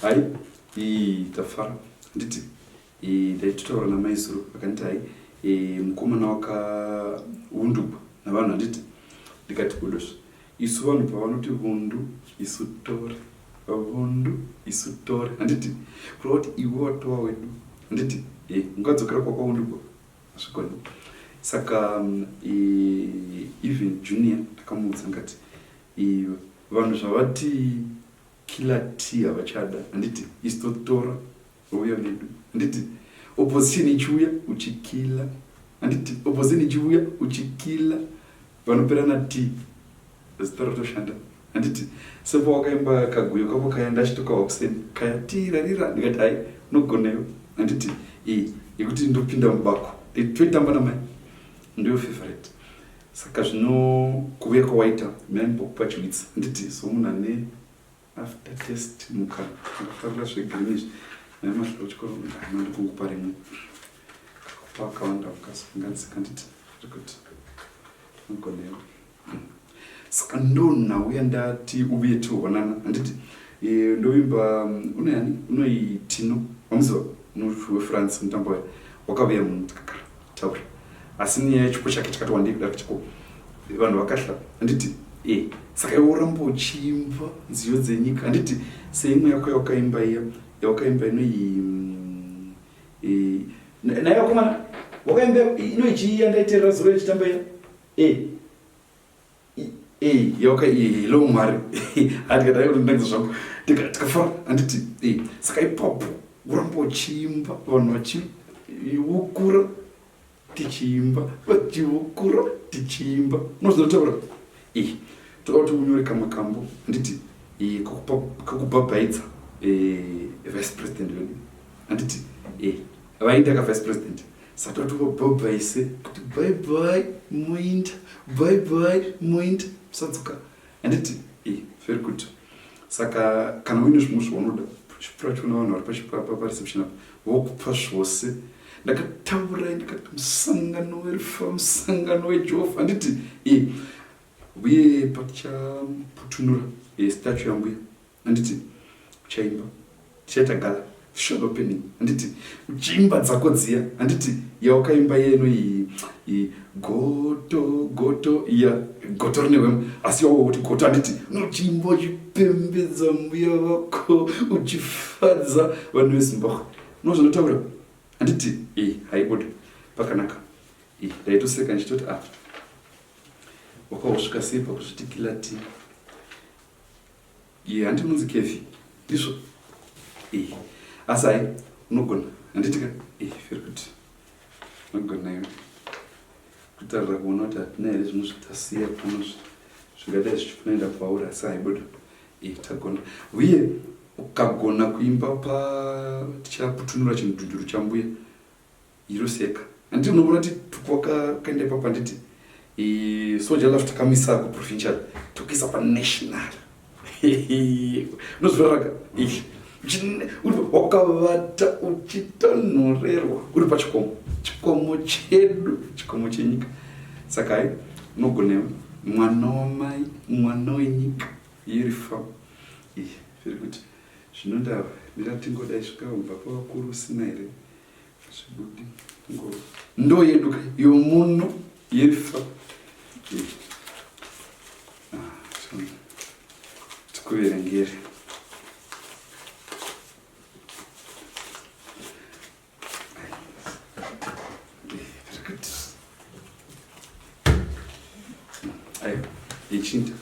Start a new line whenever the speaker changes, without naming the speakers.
hai tafara nditi ndaitotaura namaizuro akanditi hai mukomana wakaundugwa navanhu handiti ndikati kudosva isu vanhu pavanoti vundu isu tore vundu isu tore handiti kureva kuti iwe watova wedu handiti ungadzokera kwakaundugwa asvikoni saka even junior ndakamuudza ngati vanhu zvavati kila t havachada handiti istotora uya nedu handiti opposition ichiuya uchikila handiti opposition ichiuya uchikila vanoperana t zita rotoshanda handiti sepo wakaimba kaguyo kako kaenda chitokawa kuseni kayatirarira ndikati hai nogoneyo handiti yekuti ndopinda mubako toitamba namai ndiyo favorite saka zvino kuuya kwawaita maimbokupa chiwitsa handiti so munhu ane after test mukafarira zvegreen izvi naimasvika kuchikoro mandikungupa rimwe kakupa akawanda mukasunganzika handiti rikuti nogoneyo saka ndonhauya ndati uye tihonana handiti ndoimba unoyani unoitino wamuziva wefrance mutambo waya wakauya munhu takagara taura asi nyaya yechipo chake chakati wandikuda kuchiko vanhu vakahla handiti saka iwe uramba uchiimba nziyo dzenyika handiti seimwe yako yawakaimba iya yawakaimba naye wakomana wakaimba inoichiiya ndaiteerera zuro yechitamba iya lo mwari handikadaikutindangiza zvangu tikafara handiti saka ipapo uramba uchiimba vanhu vachiukura tichiimba vachiukura tichiimba nozvinotaura toda kuti unyore kamakambo handiti kakubhabhaidza vice president vedu handiti vainda kavice president saka toda kuti vabhabhaise kuti bye moinda bye moinda musadzoka handiti very good saka kana uine zvimwe zvaunoda chipura chona vanhu vari pachipapa pareception apa vokupa zvose ndakataurai ndikati musangano werifa musangano wejehovha handiti uye patichaputunura statue yambuya handiti uchaimba tichaita gala short opening handiti uchiimba dzako dziya handiti yawakaimba yeno goto iya goto rine wemo asi yawo kuti goto handiti uchiimba uchipembedza mbuya vako uchifadza vanhu vezimbabwe nozvinotaura handiti haibuda pakanaka ndaitoseka ndichitoti wakausvika sei pakuzvitikila ti handi unonzi kevi ndizvo asi hai unogona handitika very good unogonayo kutarira kuona kuti hatina here zvimwe zvitasiya pano zvingadai zvichikunoenda pauri asi haibuda tagona uye ukagona kuimba tichaputunura chimudhudhuru chambuya iroseka handiti unoona kuti tukwakaenda ipapa handiti soja lafu takamisa kuprovincial tokuisa panational unozviraraka wakavata uchitonhorerwa uri pachikomo chedu chikomo chenyika saka hai unogonewa mwana wamai mwana wenyika yerifa very good zvinoda ndiratingodai zvikabva pavakuru usina here zvibudi ndo yedu yomuno yerifa tikuverengere ichinda